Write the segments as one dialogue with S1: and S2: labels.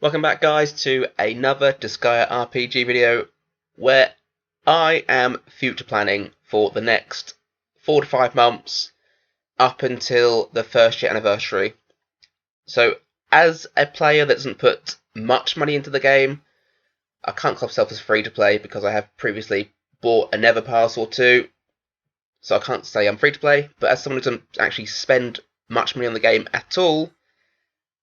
S1: Welcome back, guys, to another Disgaea RPG video where I am future planning for the next 4 to 5 months up until the first year anniversary. So as a player that doesn't put much money into the game, I can't call myself as free to play because I have previously bought a Never Pass or two, so I can't say I'm free to play, but as someone who doesn't actually spend much money on the game at all,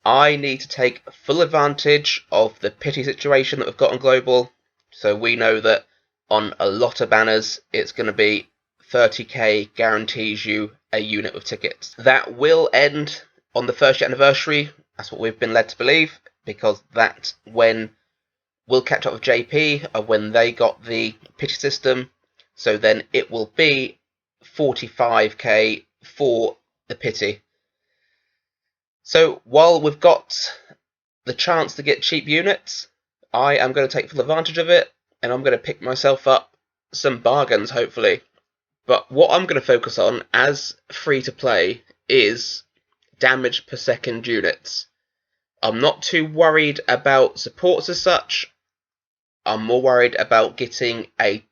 S1: I need to take full advantage of the pity situation that we've got on Global. So we know that on a lot of banners, it's going to be 30k guarantees you a unit with tickets. That will end on the first year anniversary. That's what we've been led to believe, because that's when we'll catch up with JP of when they got the pity system. So then it will be 45k for the pity. So while we've got the chance to get cheap units, I am going to take full advantage of it, and I'm going to pick myself up some bargains, hopefully. But what I'm going to focus on as free to play is damage per second units. I'm not too worried about supports as such. I'm more worried about getting a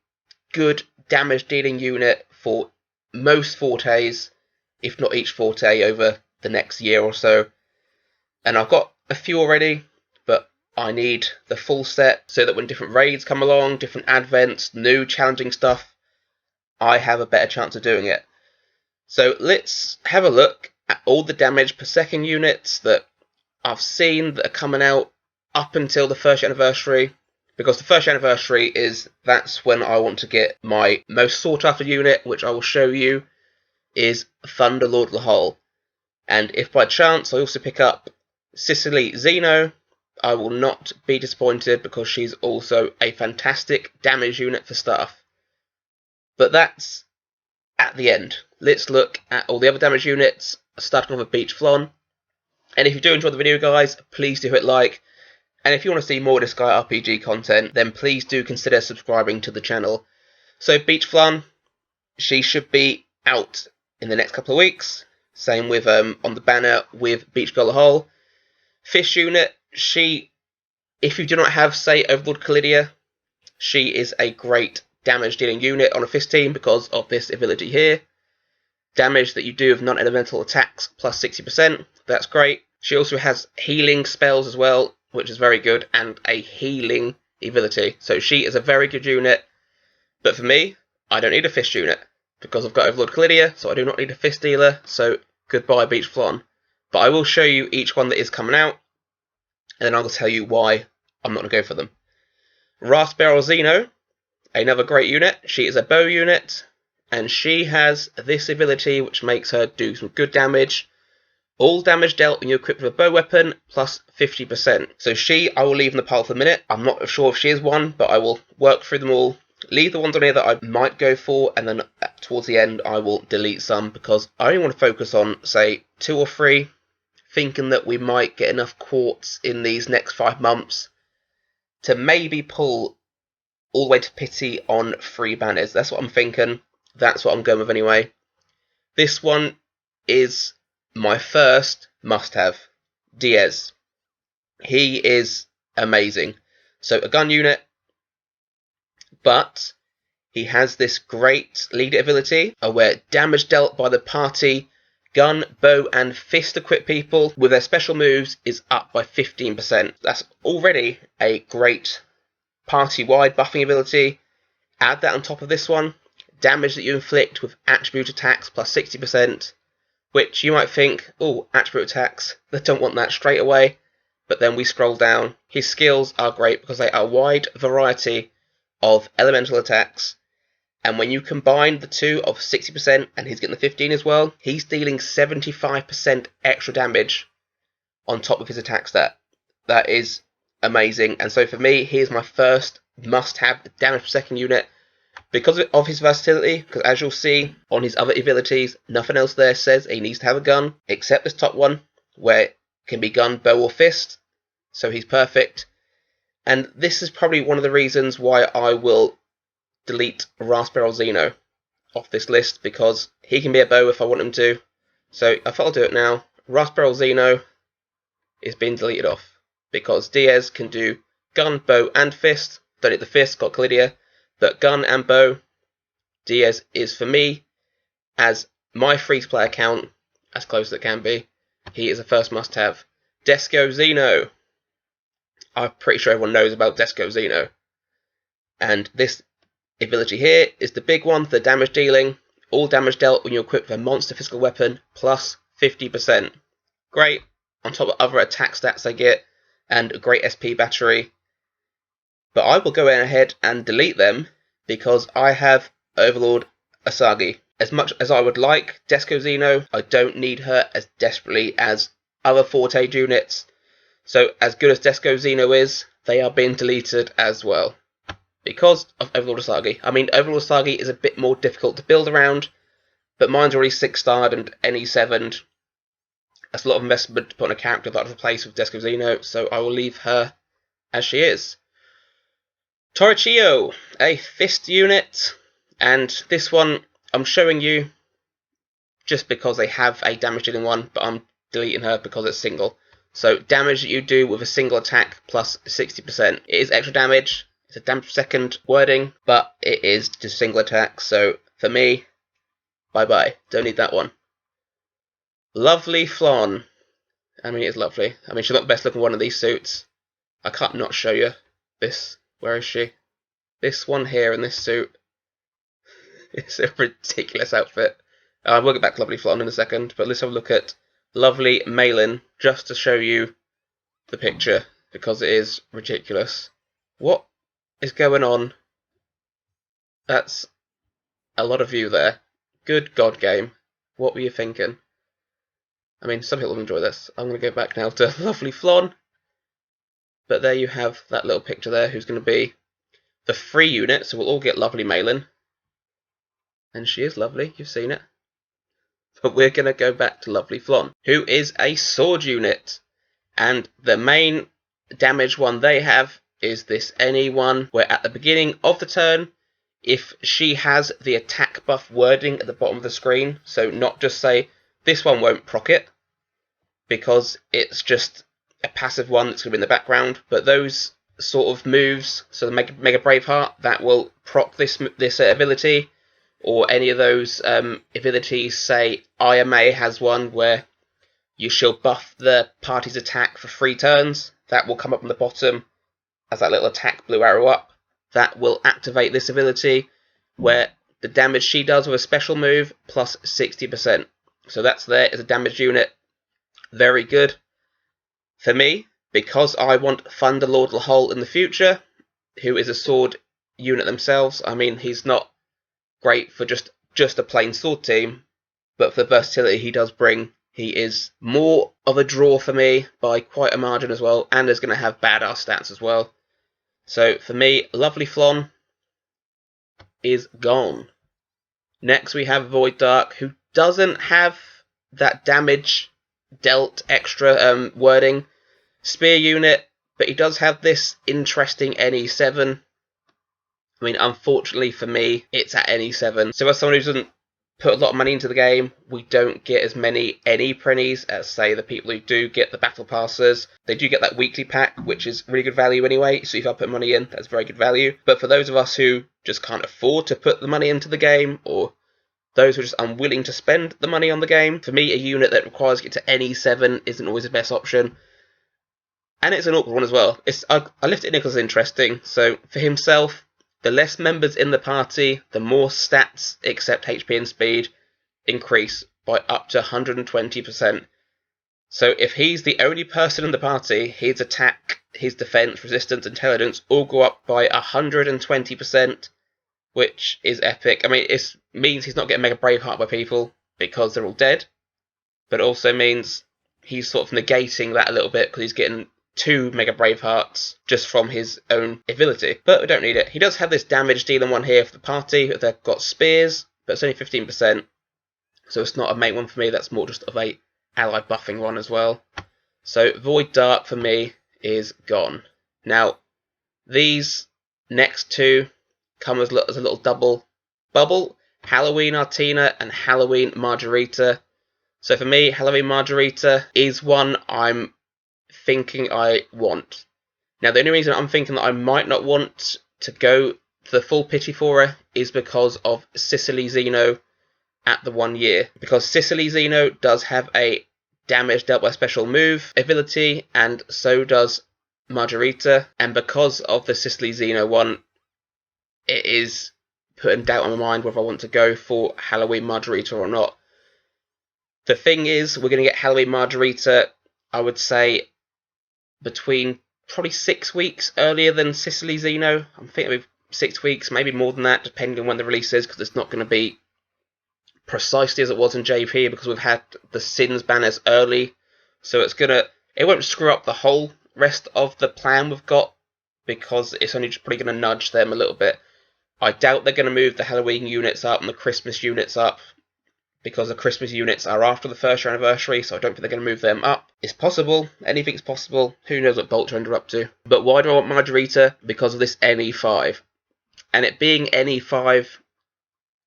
S1: good damage dealing unit for most fortes, if not each forte, over the next year or so. And I've got a few already, but I need the full set so that when different raids come along, different advents, new challenging stuff, I have a better chance of doing it. So let's have a look at all the damage per second units that I've seen that are coming out up until the first anniversary, because the first anniversary that's when I want to get my most sought after unit, which I will show you is Thunderlord Lahole. And if by chance I also pick up Sicily Zeno, I will not be disappointed because she's also a fantastic damage unit for staff. But that's at the end. Let's look at all the other damage units, starting off with Beach Flon. And if you do enjoy the video, guys, please do hit like. And if you want to see more Disgaea RPG content, then please do consider subscribing to the channel. So Beach Flon, she should be out in the next couple of weeks. Same with on the banner with Beach Girl Lahole. Fish unit, if you do not have, say, Overlord Calidia, she is a great damage dealing unit on a fish team because of this ability here. Damage that you do with non-elemental attacks plus 60%, that's great. She also has healing spells as well, which is very good, and a healing ability. So she is a very good unit, but for me, I don't need a fish unit because I've got Overlord Calidia, so I do not need a fish dealer, so goodbye Beach Flon. But I will show you each one that is coming out, and then I'll tell you why I'm not going to go for them. Raspberry Zeno, another great unit. She is a bow unit, and she has this ability which makes her do some good damage. All damage dealt when you equip with a bow weapon, plus 50%. So I will leave in the pile for a minute. I'm not sure if she is one, but I will work through them all. Leave the ones on here that I might go for, and then towards the end I will delete some, because I only want to focus on, say, 2 or 3, thinking that we might get enough quartz in these next 5 months to maybe pull all the way to pity on 3 banners. That's what I'm thinking. That's what I'm going with anyway. This one is my first must-have, Diaz. He is amazing. So a gun unit, but he has this great leader ability where damage dealt by the party gun, bow and fist equipped people with their special moves is up by 15%. That's already a great party-wide buffing ability. Add that on top of this one, damage that you inflict with attribute attacks plus 60%, which you might think, oh, attribute attacks, they don't want that straight away. But then we scroll down. His skills are great because they are a wide variety of elemental attacks. And when you combine the two of 60% and he's getting the 15 as well, he's dealing 75% extra damage on top of his attack stat. That is amazing. And so for me, he is my first must-have damage per second unit because of his versatility. Because as you'll see on his other abilities, nothing else there says he needs to have a gun except this top one where it can be gun, bow or fist. So he's perfect. And this is probably one of the reasons why I will delete Raspberry Zeno off this list, because he can be a bow if I want him to. So I thought I'll do it now. Raspberry Zeno is being deleted off. because Diaz can do gun, bow, and fist. Don't need the fist, got Calidia, but gun and bow, Diaz is for me, as my free-to-play account, as close as it can be, he is a first must-have. Disgaea Zeno. I'm pretty sure everyone knows about Disgaea Zeno. And this ability here is the big one, the damage dealing. All damage dealt when you equip a monster physical weapon, plus 50%. Great, on top of other attack stats they get, and a great SP battery. But I will go ahead and delete them, because I have Overlord Asagi. As much as I would like Disgaea Zeno, I don't need her as desperately as other Forte units. So as good as Disgaea Zeno is, they are being deleted as well. Because of Overlord Asagi. I mean, Overlord Asagi is a bit more difficult to build around, but mine's already 6-starred and NE7'd. That's a lot of investment to put on a character that I've replaced with Disgaea Zeno, so I will leave her as she is. Torchio, a fist unit, and this one I'm showing you just because they have a damage dealing one, but I'm deleting her because it's single. So damage that you do with a single attack plus 60%. It is extra damage, it's a damage per second wording, but it is just single attack, so for me, bye bye, don't need that one. Lovely Flon. I mean, it's lovely. I mean, she's not the best looking one of these suits. I can't not show you this. Where is she? This one here in this suit. It's a ridiculous outfit. We'll get back to Lovely Flon in a second, but let's have a look at Lovely Malin, just to show you the picture, because it is ridiculous. What is going on? That's a lot of view there. Good God, game. What were you thinking? I mean, some people will enjoy this. I'm going to go back now to Lovely Flon. But there you have that little picture there, who's going to be the free unit, so we'll all get Lovely Malin. And she is lovely, you've seen it. But we're going to go back to Lovely Flon, who is a sword unit. And the main damage one they have is this NE1, where at the beginning of the turn, if she has the attack buff wording at the bottom of the screen, so not just say, this one won't proc it, because it's just a passive one that's going to be in the background, but those sort of moves, so the Mega Braveheart, that will proc this ability, or any of those abilities, say IMA has one where you shall buff the party's attack for 3 turns, that will come up on the bottom as that little attack blue arrow up. That will activate this ability where the damage she does with a special move plus 60%. So that's there as a damage unit. Very good. For me, because I want Thunderlord Lahole in the future, who is a sword unit themselves. I mean, he's not great for just a plain sword team, but for the versatility he does bring, he is more of a draw for me by quite a margin as well, and is going to have badass stats as well. So for me, Lovely Flon is gone. Next we have Void Dark, who doesn't have that damage dealt extra wording. Spear unit, but he does have this interesting NE7. I mean, unfortunately for me, it's at NE7. So as someone who doesn't put a lot of money into the game, we don't get as many NE pennies as, say, the people who do get the battle passes. They do get that weekly pack, which is really good value anyway, so if I put money in, that's very good value. But for those of us who just can't afford to put the money into the game, or those who are just unwilling to spend the money on the game, for me, a unit that requires to get to NE7 isn't always the best option. And it's an awkward one as well. I left it in because it's interesting. So for himself, the less members in the party, the more stats, except HP and speed, increase by up to 120%. So if he's the only person in the party, his attack, his defense, resistance, intelligence all go up by 120%, which is epic. I mean, it means he's not getting Mega Braveheart by people because they're all dead, but it also means he's sort of negating that a little bit because he's getting 2 Mega Bravehearts just from his own ability. But we don't need it. He does have this damage dealing one here for the party. They've got spears, but it's only 15%. So it's not a main one for me. That's more just of a ally buffing one as well. So Void Dark for me is gone. Now, these next 2 come as a little double bubble. Halloween Artina and Halloween Margarita. So for me, Halloween Margarita is one I'm thinking I want. Now, the only reason I'm thinking that I might not want to go to the full pity for her is because of Sicily Zeno at the 1 year. Because Sicily Zeno does have a damage dealt by special move ability, and so does Margarita. And because of the Sicily Zeno one, it is putting doubt on my mind whether I want to go for Halloween Margarita or not. The thing is, we're going to get Halloween Margarita, I would say, between probably 6 weeks earlier than Sicily Zeno. I'm thinking maybe 6 weeks, maybe more than that, depending on when the release is, because it's not going to be precisely as it was in JP, because we've had the Sins banners early. So it won't screw up the whole rest of the plan we've got, because it's only just probably going to nudge them a little bit. I doubt they're going to move the Halloween units up and the Christmas units up, because the Christmas units are after the first year anniversary, so I don't think they're going to move them up. It's possible. Anything's possible. Who knows what Bolts are up to. But why do I want Margarita? Because of this NE5. And it being NE5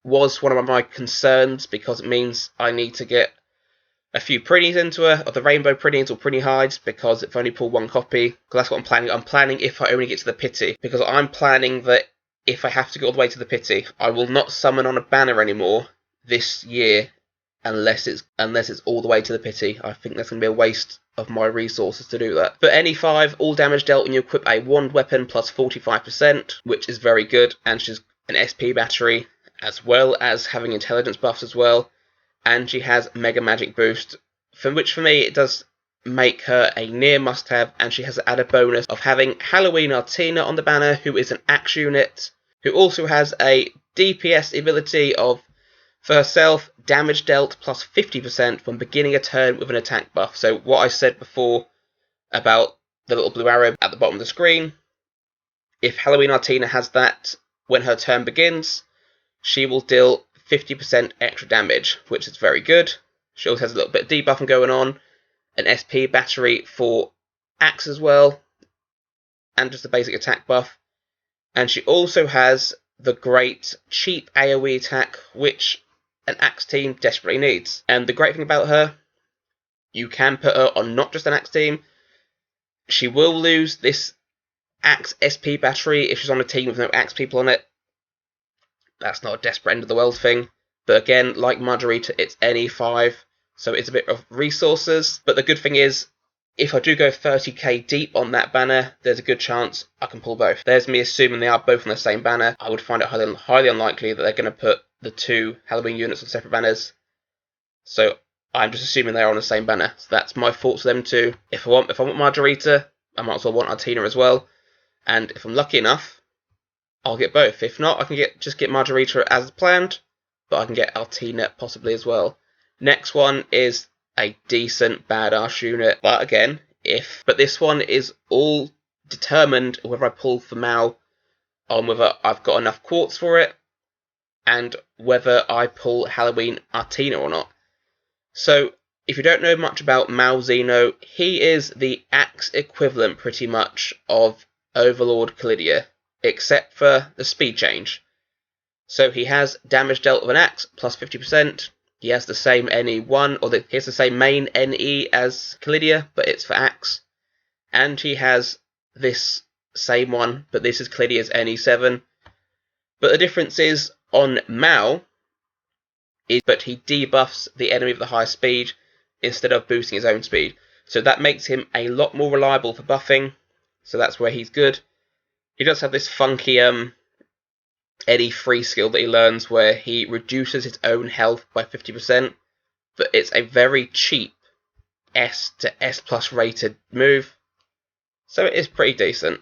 S1: was one of my concerns, because it means I need to get a few printies into her, of the rainbow printies or printy hides, because if I only pull one copy, because that's what I'm planning. I'm planning if I only get to the pity, because I'm planning that if I have to go all the way to the pity, I will not summon on a banner anymore this year unless it's all the way to the pity. I think that's going to be a waste of my resources to do that. But NE5, all damage dealt when you equip a wand weapon plus 45%, which is very good, and she's an SP battery, as well as having intelligence buffs as well, and she has Mega Magic Boost, which for me it does make her a near must-have, and she has an added bonus of having Halloween Artina on the banner, who is an axe unit, who also has a DPS ability of, for herself, damage dealt plus 50% when beginning a turn with an attack buff. So what I said before about the little blue arrow at the bottom of the screen, if Halloween Artina has that when her turn begins, she will deal 50% extra damage, which is very good. She also has a little bit of debuffing going on, an SP battery for axe as well, and just a basic attack buff. And she also has the great cheap AoE attack, which an axe team desperately needs. And the great thing about her, you can put her on not just an axe team. She will lose this axe SP battery if she's on a team with no axe people on it. That's not a desperate end of the world thing. But again, like Margarita, it's NE5, so it's a bit of resources. But the good thing is, if I do go 30k deep on that banner, there's a good chance I can pull both. There's me assuming they are both on the same banner. I would find it highly unlikely that they're going to put the two Halloween units on separate banners. So I'm just assuming they're on the same banner. So that's my thoughts for them too. If I want Margarita, I might as well want Artina as well. And if I'm lucky enough, I'll get both. If not, I can just get Margarita as planned, but I can get Artina possibly as well. Next one is a decent badass unit, but again, but this one is all determined whether I pull for Mal, on whether I've got enough quartz for it, and whether I pull Halloween Artina or not. So, if you don't know much about Malzino, he is the axe equivalent pretty much of Overlord Calidia, except for the speed change. So he has damage dealt with an axe plus 50%. He has the same NE1, he has the same main NE as Calidia, but it's for axe. And he has this same one, but this is Calidia's NE7. But the difference is, on Mal, but he debuffs the enemy of the higher speed instead of boosting his own speed. So that makes him a lot more reliable for buffing, so that's where he's good. He does have this funky Eddie free skill that he learns where he reduces his own health by 50%, but it's a very cheap S to S plus rated move, so it is pretty decent.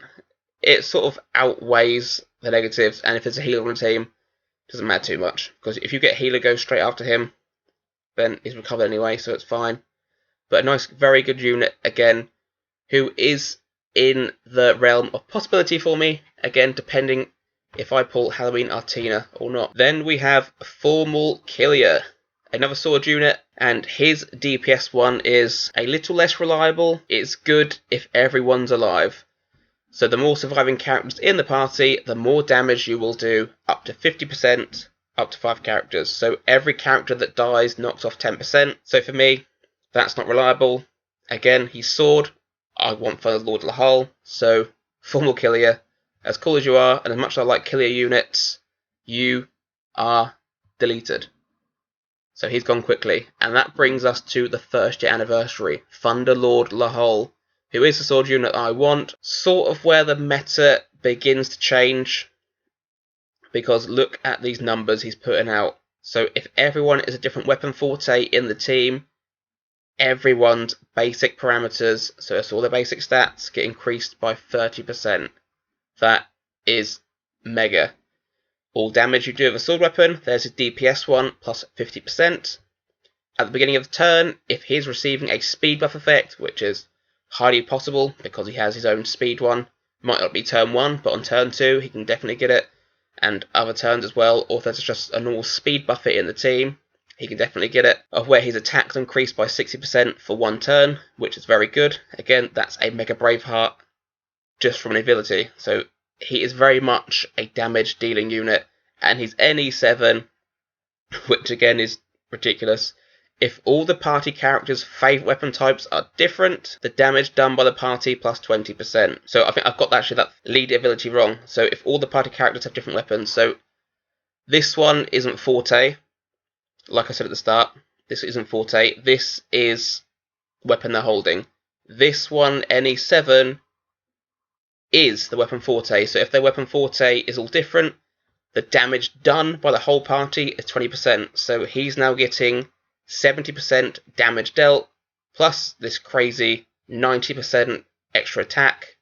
S1: It sort of outweighs the negatives, and if there's a healer on the team, it doesn't matter too much, because if you get healer go straight after him, then he's recovered anyway, so it's fine. But a nice, very good unit again, who is in the realm of possibility for me, again depending if I pull Halloween Artina or not. Then we have Formal Killer, another sword unit, and his DPS one is a little less reliable. It's good if everyone's alive. So the more surviving characters in the party, the more damage you will do, up to 50%, up to 5 characters. So every character that dies knocks off 10%. So for me, that's not reliable. Again, he's sword, I want Thunderlord Lahole, so Form will kill you. As cool as you are, and as much as I like killer units, you are deleted. So he's gone quickly. And that brings us to the first year anniversary. Thunderlord Lahole, who is the sword unit I want. Sort of where the meta begins to change. Because look at these numbers he's putting out. So if everyone is a different weapon forte in the team, everyone's basic parameters, so it's all the basic stats, get increased by 30%. That is mega. All damage you do with a sword weapon, there's his DPS one, plus 50%. At the beginning of the turn, if he's receiving a speed buff effect, which is highly possible because he has his own speed one, might not be turn 1, but on turn 2 he can definitely get it, and other turns as well, or if there's just a normal speed buffer in the team, he can definitely get it, of where his attacks increased by 60% for one turn, which is very good. Again, that's a Mega Braveheart just from an ability, so he is very much a damage dealing unit, and he's NE7, which again is ridiculous. If all the party characters' favourite weapon types are different, the damage done by the party plus 20%. So I think I've got actually that lead ability wrong. So if all the party characters have different weapons, so this one isn't Forte, like I said at the start, this isn't Forte, this is weapon they're holding. This one, NE7, is the weapon Forte, so if their weapon Forte is all different, the damage done by the whole party is 20%, so he's now getting 70% damage dealt, plus this crazy 90% extra attack.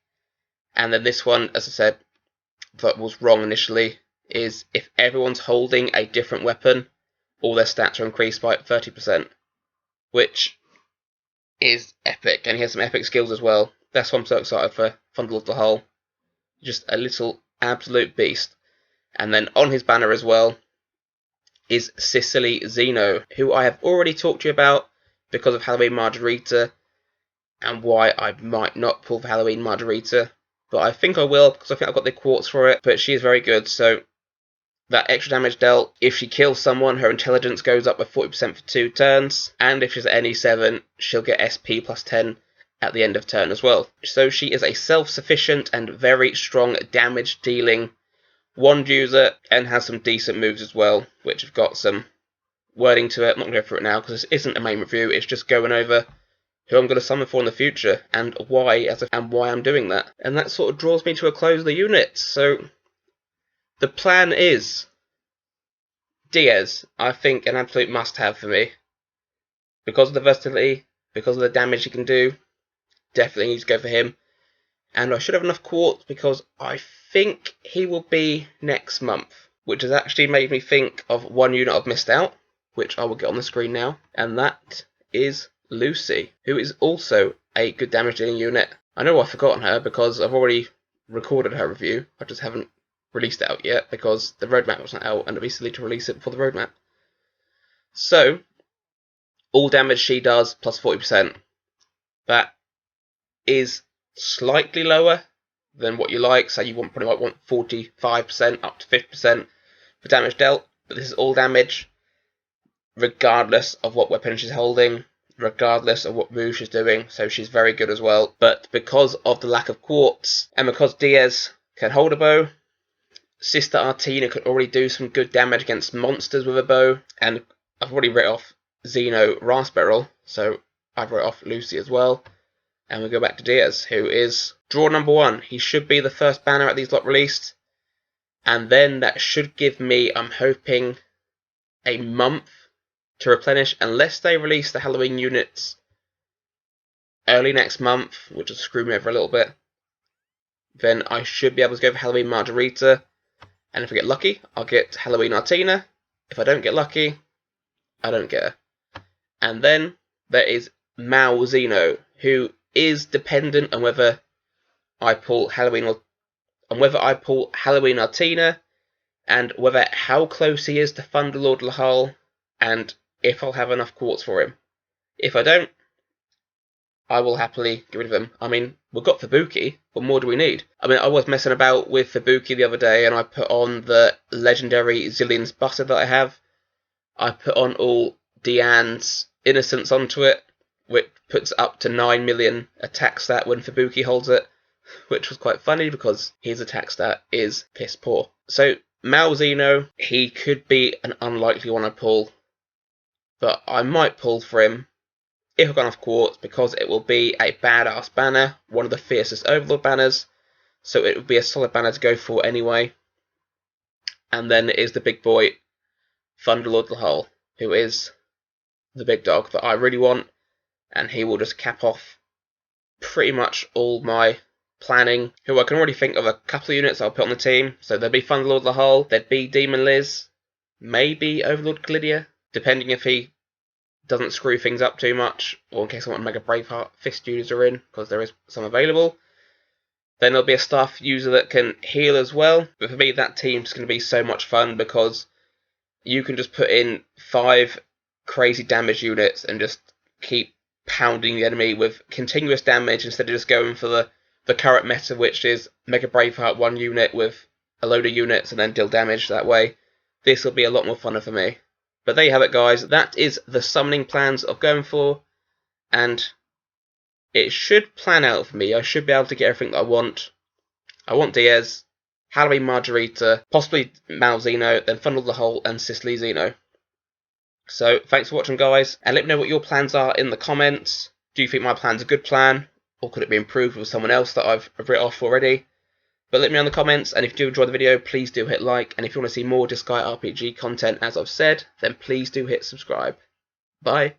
S1: And then this one, as I said, that was wrong initially, is if everyone's holding a different weapon, all their stats are increased by 30%, which is epic, and he has some epic skills as well. That's why I'm so excited for Thunderlord Lahole. Just a little absolute beast. And then on his banner as well is Sicily Zeno, who I have already talked to you about because of Halloween Margarita and why I might not pull for Halloween Margarita. But I think I will because I think I've got the quartz for it. But she is very good, so that extra damage dealt, if she kills someone, her intelligence goes up by 40% for 2 turns. And if she's at NE7, she'll get SP plus 10 at the end of turn as well. So she is a self-sufficient and very strong damage dealing wand user, and has some decent moves as well, which have got some wording to it. I'm not going to go through it now because this isn't a main review, it's just going over who I'm going to summon for in the future and why I'm doing that. And that sort of draws me to a close of the unit. So the plan is Diaz, I think an absolute must-have for me. Because of the versatility, because of the damage he can do, definitely need to go for him. And I should have enough quartz because I think he will be next month, which has actually made me think of one unit I've missed out, which I will get on the screen now, and that is Lucy, who is also a good damage dealing unit. I know I've forgotten her because I've already recorded her review, I just haven't released it out yet because the roadmap wasn't out and it'd be silly to release it before the roadmap. So, all damage she does plus 40%. That is slightly lower than what you like, so you probably might want 45% up to 50% for damage dealt, but this is all damage regardless of what weapon she's holding, regardless of what move she's doing, so she's very good as well. But because of the lack of quartz, and because Diaz can hold a bow, Sister Artina could already do some good damage against monsters with a bow, and I've already written off Zeno Raspberry, so I've written off Lucy as well. And we go back to Diaz, who is draw number 1. He should be the first banner at these lot released. And then that should give me, I'm hoping, a month to replenish, unless they release the Halloween units early next month, which will screw me over a little bit. Then I should be able to go for Halloween Margarita. And if I get lucky, I'll get Halloween Artina. If I don't get lucky, I don't get her. And then there is Malzino, who is dependent on whether I pull Halloween Artina, and whether how close he is to Thunderlord Lahole, and if I'll have enough quartz for him. If I don't, I will happily get rid of him. I mean, we've got Fubuki, what more do we need? I mean, I was messing about with Fubuki the other day, and I put on the legendary Zillion's Butter that I have. I put on all Deanne's Innocence onto it, which puts up to 9 million attack stat when Fubuki holds it, which was quite funny because his attack stat is piss poor. So Malzino, he could be an unlikely one I pull, but I might pull for him if I've gone off quartz, because it will be a badass banner, one of the fiercest Overlord banners, so it would be a solid banner to go for anyway. And then it is the big boy, Thunderlord Lahole, who is the big dog that I really want, and he will just cap off pretty much all my planning. Who I can already think of a couple of units I'll put on the team. So there'd be Thunderlord Lahole, there'd be Demon Liz, maybe Overlord Glydia, depending if he doesn't screw things up too much, or in case I want to make a Braveheart Fist users are in, because there is some available. Then there'll be a staff user that can heal as well. But for me, that team's going to be so much fun because you can just put in 5 crazy damage units and just keep pounding the enemy with continuous damage instead of just going for the current meta, which is Mega Braveheart 1 unit with a load of units and then deal damage that way. This will be a lot more funner for me. But there you have it, guys. That is the summoning plans I'm going for, and it should plan out for me. I should be able to get everything that I want. I want Diaz, Halloween Margarita, possibly Malzino, then Thunderlord Lahole, and Cicely Zeno. So, thanks for watching, guys, and let me know what your plans are in the comments. Do you think my plan's a good plan, or could it be improved with someone else that I've written off already? But let me know in the comments, and if you do enjoy the video, please do hit like, and if you want to see more Disgaea RPG content, as I've said, then please do hit subscribe. Bye.